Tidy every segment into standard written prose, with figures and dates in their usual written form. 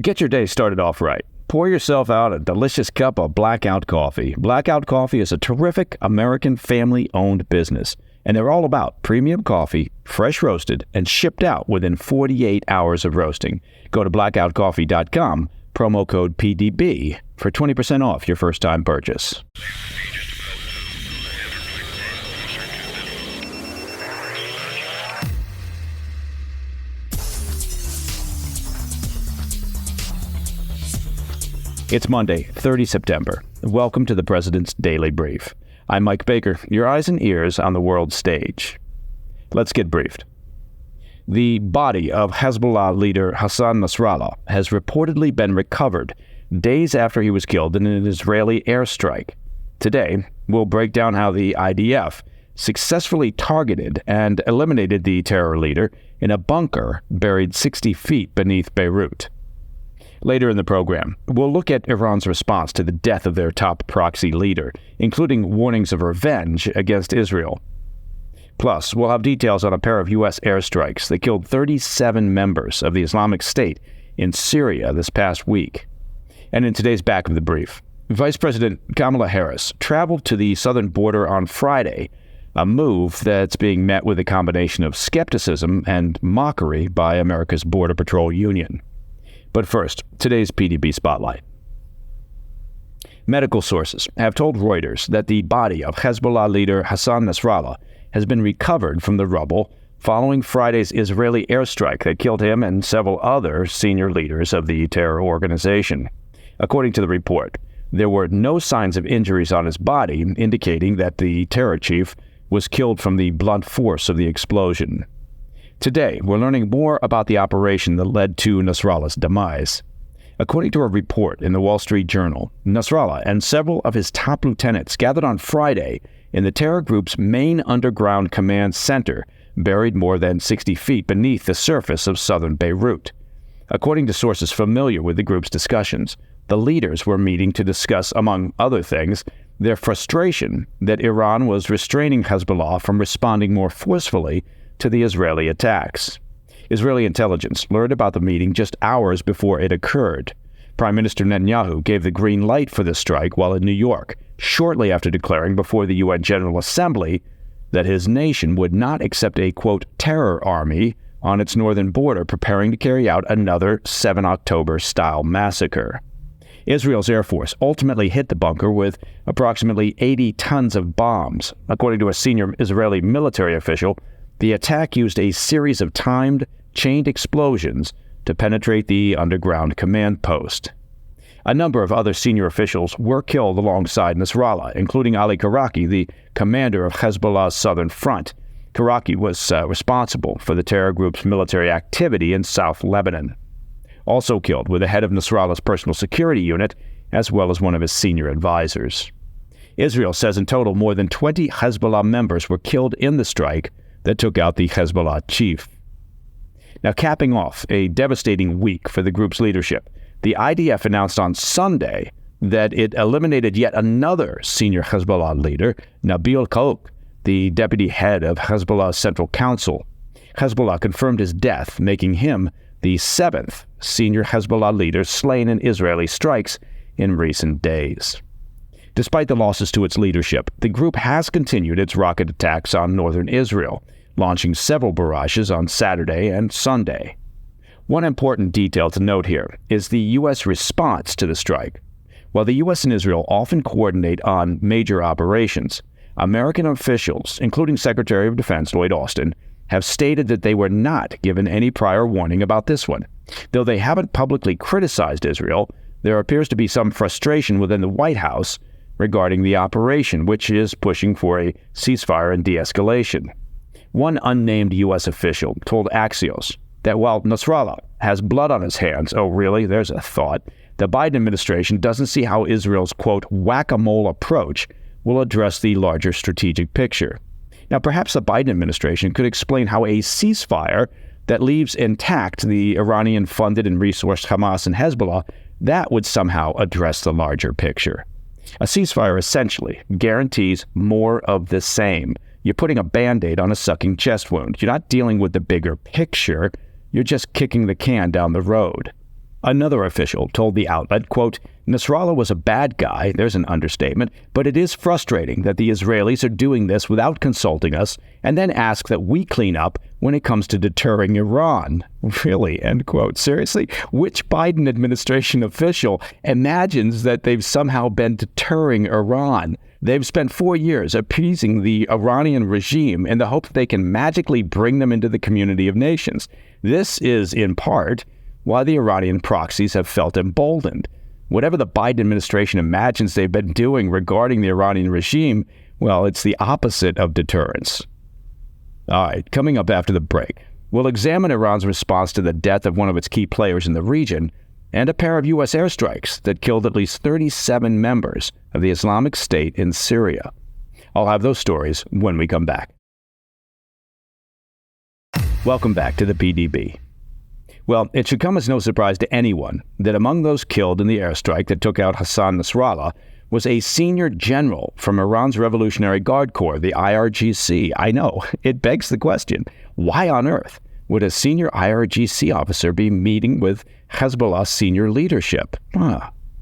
Get your day started off right. Pour yourself out a delicious cup of Blackout Coffee. Blackout Coffee is a terrific American family-owned business, and they're all about premium coffee, fresh roasted, and shipped out within 48 hours of roasting. Go to blackoutcoffee.com, promo code PDB, for 20% off your first-time purchase. It's Monday, 30 September. Welcome to the President's Daily Brief. I'm Mike Baker, your eyes and ears on the world stage. Let's get briefed. The body of Hezbollah leader Hassan Nasrallah has reportedly been recovered days after he was killed in an Israeli airstrike. Today, we'll break down how the IDF successfully targeted and eliminated the terror leader in a bunker buried 60 feet beneath Beirut. Later in the program, we'll look at Iran's response to the death of their top proxy leader, including warnings of revenge against Israel. Plus, we'll have details on a pair of U.S. airstrikes that killed 37 members of the Islamic State in Syria this past week. And in today's Back of the Brief, Vice President Kamala Harris traveled to the southern border on Friday, a move that's being met with a combination of skepticism and mockery by America's Border Patrol Union. But first, today's PDB Spotlight. Medical sources have told Reuters that the body of Hezbollah leader Hassan Nasrallah has been recovered from the rubble following Friday's Israeli airstrike that killed him and several other senior leaders of the terror organization. According to the report, there were no signs of injuries on his body, indicating that the terror chief was killed from the blunt force of the explosion. Today, we're learning more about the operation that led to Nasrallah's demise. According to a report in the Wall Street Journal, Nasrallah and several of his top lieutenants gathered on Friday in the terror group's main underground command center, buried more than 60 feet beneath the surface of southern Beirut. According to sources familiar with the group's discussions, the leaders were meeting to discuss, among other things, their frustration that Iran was restraining Hezbollah from responding more forcefully to the Israeli attacks. Israeli intelligence learned about the meeting just hours before it occurred. Prime Minister Netanyahu gave the green light for the strike while in New York, shortly after declaring before the UN General Assembly that his nation would not accept a, quote, terror army on its northern border preparing to carry out another 7 October-style massacre. Israel's Air Force ultimately hit the bunker with approximately 80 tons of bombs. According to a senior Israeli military official, the attack used a series of timed, chained explosions to penetrate the underground command post. A number of other senior officials were killed alongside Nasrallah, including Ali Karaki, the commander of Hezbollah's southern front. Karaki was responsible for the terror group's military activity in South Lebanon. Also killed were the head of Nasrallah's personal security unit, as well as one of his senior advisors. Israel says in total more than 20 Hezbollah members were killed in the strike that took out the Hezbollah chief. Now, capping off a devastating week for the group's leadership, the IDF announced on Sunday that it eliminated yet another senior Hezbollah leader, Nabil Kaouk, the deputy head of Hezbollah's Central Council. Hezbollah confirmed his death, making him the 7th senior Hezbollah leader slain in Israeli strikes in recent days. Despite the losses to its leadership, the group has continued its rocket attacks on northern Israel, launching several barrages on Saturday and Sunday. One important detail to note here is the U.S. response to the strike. While the U.S. and Israel often coordinate on major operations, American officials, including Secretary of Defense Lloyd Austin, have stated that they were not given any prior warning about this one. Though they haven't publicly criticized Israel, there appears to be some frustration within the White House regarding the operation, which is pushing for a ceasefire and de-escalation. One unnamed U.S. official told Axios that while Nasrallah has blood on his hands, oh really, there's a thought, the Biden administration doesn't see how Israel's, quote, whack-a-mole approach will address the larger strategic picture. Now, perhaps the Biden administration could explain how a ceasefire that leaves intact the Iranian-funded and resourced Hamas and Hezbollah, that would somehow address the larger picture. A ceasefire essentially guarantees more of the same. You're putting a Band-Aid on a sucking chest wound. You're not dealing with the bigger picture. You're just kicking the can down the road. Another official told the outlet, quote, Nasrallah was a bad guy, there's an understatement, but it is frustrating that the Israelis are doing this without consulting us and then ask that we clean up when it comes to deterring Iran. Really, end quote. Seriously? Which Biden administration official imagines that they've somehow been deterring Iran? They've spent 4 years appeasing the Iranian regime in the hope that they can magically bring them into the community of nations. This is, in part, why the Iranian proxies have felt emboldened. Whatever the Biden administration imagines they've been doing regarding the Iranian regime, well, it's the opposite of deterrence. All right, coming up after the break, we'll examine Iran's response to the death of one of its key players in the region and a pair of U.S. airstrikes that killed at least 37 members of the Islamic State in Syria. I'll have those stories when we come back. Welcome back to the PDB. Well, it should come as no surprise to anyone that among those killed in the airstrike that took out Hassan Nasrallah was a senior general from Iran's Revolutionary Guard Corps, the IRGC. I know, it begs the question, why on earth would a senior IRGC officer be meeting with Hezbollah senior leadership?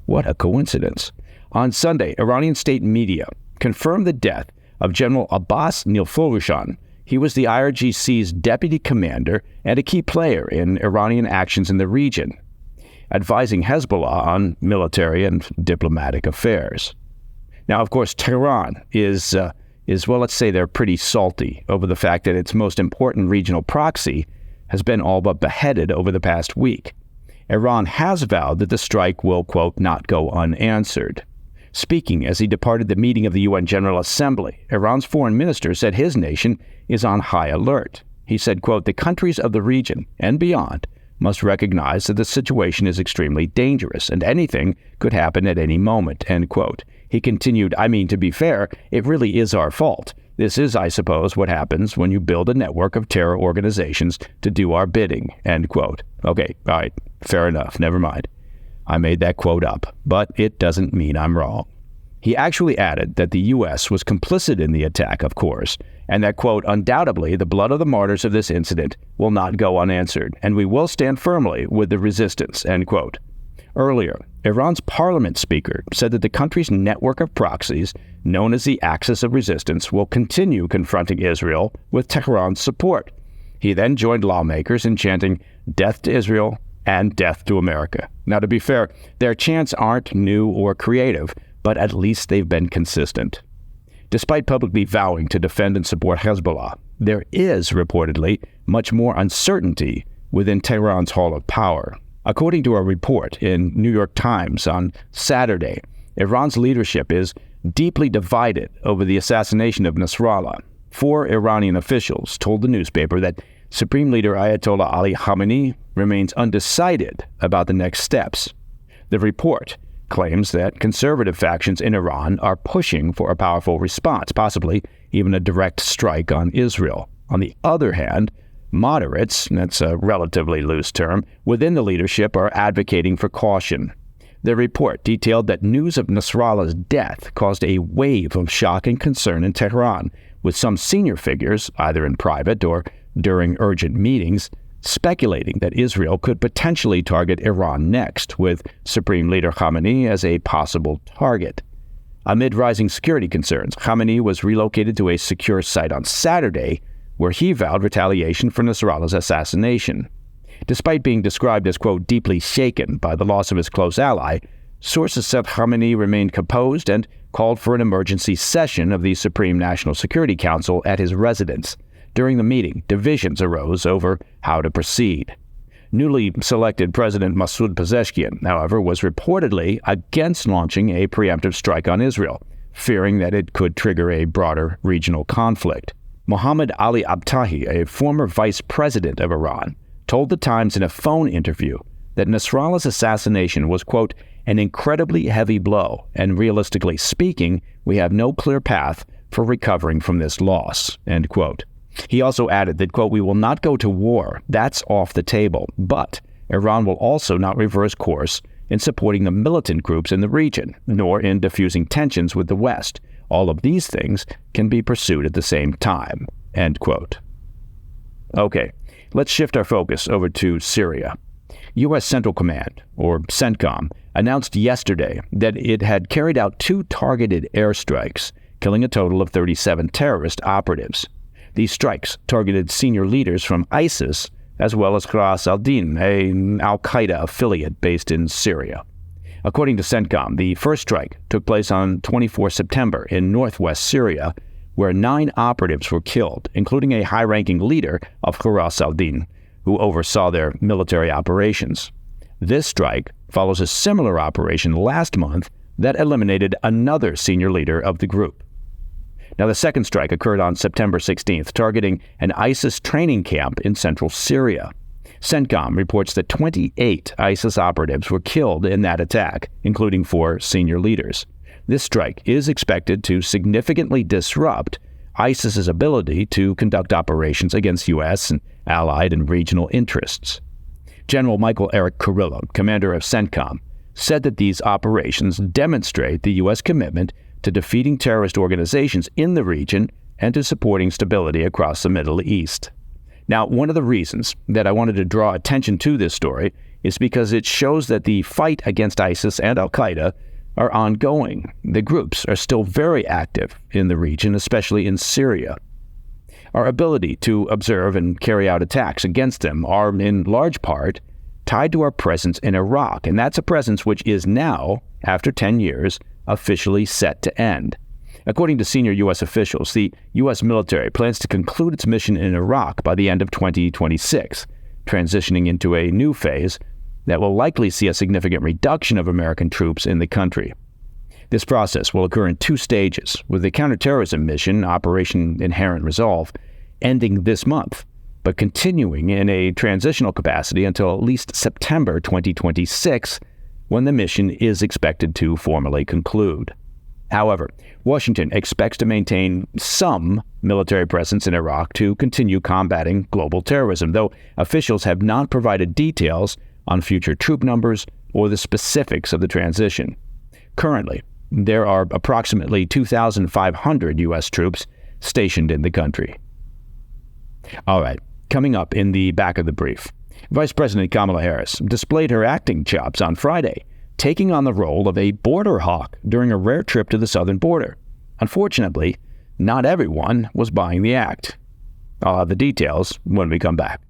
What a coincidence. On Sunday, Iranian state media confirmed the death of General Abbas Nilforoushan. He was the IRGC's deputy commander and a key player in Iranian actions in the region, advising Hezbollah on military and diplomatic affairs. Now, of course, Tehran is well, let's say they're pretty salty over the fact that its most important regional proxy has been all but beheaded over the past week. Iran has vowed that the strike will, quote, not go unanswered. Speaking as he departed the meeting of the UN General Assembly, Iran's foreign minister said his nation is on high alert. He said, quote, the countries of the region and beyond must recognize that the situation is extremely dangerous and anything could happen at any moment, end quote. He continued, I mean, to be fair, it really is our fault. This is, I suppose, what happens when you build a network of terror organizations to do our bidding, end quote. Okay, all right, fair enough, never mind. I made that quote up, but it doesn't mean I'm wrong. He actually added that the U.S. was complicit in the attack, of course, and that, quote, undoubtedly the blood of the martyrs of this incident will not go unanswered, and we will stand firmly with the resistance, end quote. Earlier, Iran's parliament speaker said that the country's network of proxies, known as the Axis of Resistance, will continue confronting Israel with Tehran's support. He then joined lawmakers in chanting, death to Israel and death to America. Now, to be fair, their chants aren't new or creative, but at least they've been consistent. Despite publicly vowing to defend and support Hezbollah, there is reportedly much more uncertainty within Tehran's Hall of Power. According to a report in New York Times on Saturday, Iran's leadership is deeply divided over the assassination of Nasrallah. 4 Iranian officials told the newspaper that Supreme Leader Ayatollah Ali Khamenei remains undecided about the next steps. The report claims that conservative factions in Iran are pushing for a powerful response, possibly even a direct strike on Israel. On the other hand, moderates, that's a relatively loose term, within the leadership are advocating for caution. The report detailed that news of Nasrallah's death caused a wave of shock and concern in Tehran, with some senior figures, either in private or during urgent meetings, speculating that Israel could potentially target Iran next, with Supreme Leader Khamenei as a possible target. Amid rising security concerns, Khamenei was relocated to a secure site on Saturday, where he vowed retaliation for Nasrallah's assassination. Despite being described as, quote, deeply shaken by the loss of his close ally, sources said Khamenei remained composed and called for an emergency session of the Supreme National Security Council at his residence. During the meeting, divisions arose over how to proceed. Newly selected President Masoud Pezeshkian, however, was reportedly against launching a preemptive strike on Israel, fearing that it could trigger a broader regional conflict. Mohammad Ali Abtahi, a former vice president of Iran, told The Times in a phone interview that Nasrallah's assassination was, quote, an incredibly heavy blow, and realistically speaking, we have no clear path for recovering from this loss, end quote. He also added that, quote, we will not go to war, that's off the table, but Iran will also not reverse course in supporting the militant groups in the region, nor in diffusing tensions with the West. All of these things can be pursued at the same time, end quote. Okay, let's shift our focus over to Syria. U.S. Central Command, or CENTCOM, announced yesterday that it had carried out 2 targeted airstrikes, killing a total of 37 terrorist operatives. These strikes targeted senior leaders from ISIS, as well as Ras al-Din, an al-Qaeda affiliate based in Syria. According to CENTCOM, the first strike took place on 24 September in northwest Syria, where 9 operatives were killed, including a high-ranking leader of Ras al-Din, who oversaw their military operations. This strike follows a similar operation last month that eliminated another senior leader of the group. Now, the second strike occurred on September 16th, targeting an ISIS training camp in central Syria. CENTCOM reports that 28 ISIS operatives were killed in that attack, including 4 senior leaders. This strike is expected to significantly disrupt ISIS's ability to conduct operations against U.S. and allied and regional interests. General Michael Eric Kurillo, commander of CENTCOM, said that these operations demonstrate the U.S. commitment to defeating terrorist organizations in the region and to supporting stability across the Middle East. Now, one of the reasons that I wanted to draw attention to this story is because it shows that the fight against ISIS and al-Qaeda are ongoing. The groups are still very active in the region, especially in Syria. Our ability to observe and carry out attacks against them are, in large part, tied to our presence in Iraq, and that's a presence which is now, after 10 years, officially set to end. According to senior U.S. officials, the U.S. military plans to conclude its mission in Iraq by the end of 2026, transitioning into a new phase that will likely see a significant reduction of American troops in the country. This process will occur in 2 stages, with the counterterrorism mission, Operation Inherent Resolve, ending this month, but continuing in a transitional capacity until at least September 2026, when the mission is expected to formally conclude. However, Washington expects to maintain some military presence in Iraq to continue combating global terrorism, though officials have not provided details on future troop numbers or the specifics of the transition. Currently, there are approximately 2,500 U.S. troops stationed in the country. All right, coming up in the back of the brief, Vice President Kamala Harris displayed her acting chops on Friday, taking on the role of a border hawk during a rare trip to the southern border. Unfortunately, not everyone was buying the act. I'll have the details when we come back.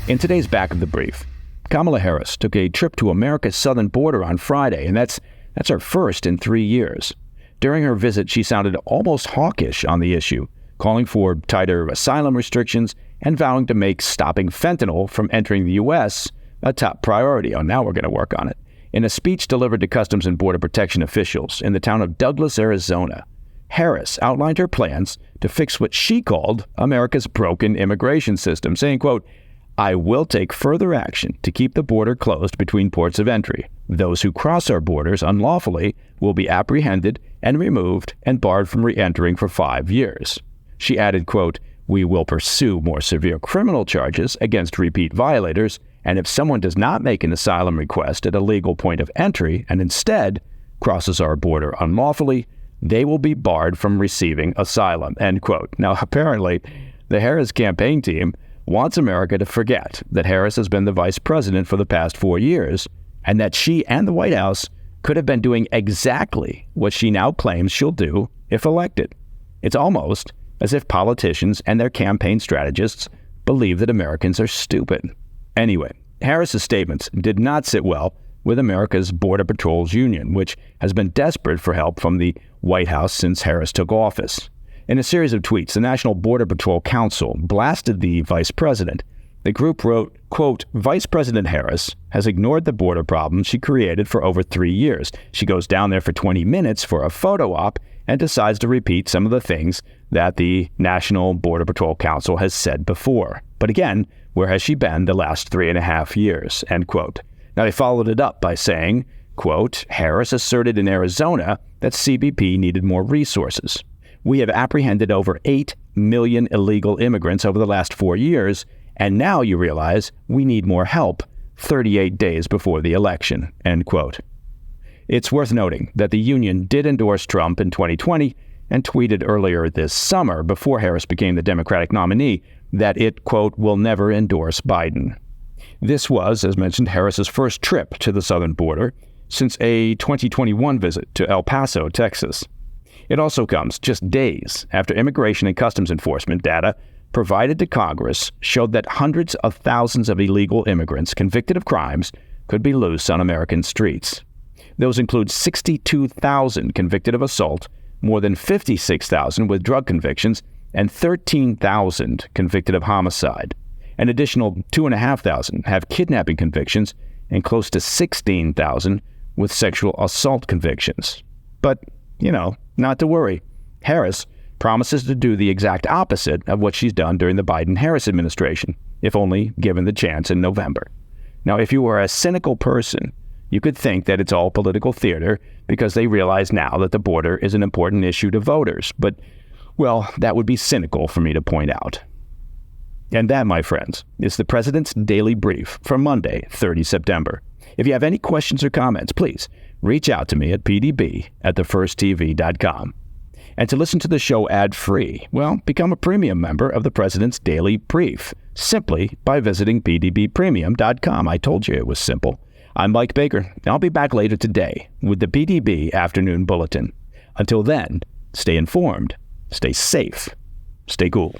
In today's back of the brief, Kamala Harris took a trip to America's southern border on Friday, and that's her first in 3 years. During her visit, she sounded almost hawkish on the issue, calling for tighter asylum restrictions and vowing to make stopping fentanyl from entering the U.S. a top priority. Oh, now we're going to work on it. In a speech delivered to Customs and Border Protection officials in the town of Douglas, Arizona, Harris outlined her plans to fix what she called America's broken immigration system, saying, quote, "I will take further action to keep the border closed between ports of entry. Those who cross our borders unlawfully will be apprehended and removed and barred from re-entering for 5 years." She added, quote, "We will pursue more severe criminal charges against repeat violators, and if someone does not make an asylum request at a legal point of entry and instead crosses our border unlawfully, they will be barred from receiving asylum," end quote. Now, apparently, the Harris campaign team wants America to forget that Harris has been the vice president for the past 4 years and that she and the White House could have been doing exactly what she now claims she'll do if elected. It's almost as if politicians and their campaign strategists believe that Americans are stupid. Anyway, Harris's statements did not sit well with America's Border Patrol's union, which has been desperate for help from the White House since Harris took office. In a series of tweets, the National Border Patrol Council blasted the vice president. The group wrote, quote, "Vice President Harris has ignored the border problem she created for over 3 years. She goes down there for 20 minutes for a photo op and decides to repeat some of the things that the National Border Patrol Council has said before. But again, where has she been the last 3.5 years?" End quote. Now, they followed it up by saying, quote, "Harris asserted in Arizona that CBP needed more resources. We have apprehended over 8 million illegal immigrants over the last 4 years, and now you realize we need more help 38 days before the election," end quote. It's worth noting that the union did endorse Trump in 2020 and tweeted earlier this summer, before Harris became the Democratic nominee, that it, quote, will never endorse Biden. This was, as mentioned, Harris's first trip to the southern border since a 2021 visit to El Paso, Texas. It also comes just days after Immigration and Customs Enforcement data provided to Congress showed that hundreds of thousands of illegal immigrants convicted of crimes could be loose on American streets. Those include 62,000 convicted of assault, more than 56,000 with drug convictions, and 13,000 convicted of homicide. An additional 2,500 have kidnapping convictions, and close to 16,000 with sexual assault convictions. But, not to worry. Harris promises to do the exact opposite of what she's done during the Biden-Harris administration, if only given the chance in November. Now, if you are a cynical person, you could think that it's all political theater because they realize now that the border is an important issue to voters. But, well, that would be cynical for me to point out. And that, my friends, is the President's Daily Brief for Monday, 30 September. If you have any questions or comments, please reach out to me at pdb@thefirsttv.com. And to listen to the show ad-free, well, become a premium member of the President's Daily Brief simply by visiting pdbpremium.com. I told you it was simple. I'm Mike Baker, and I'll be back later today with the PDB Afternoon Bulletin. Until then, stay informed, stay safe, stay cool.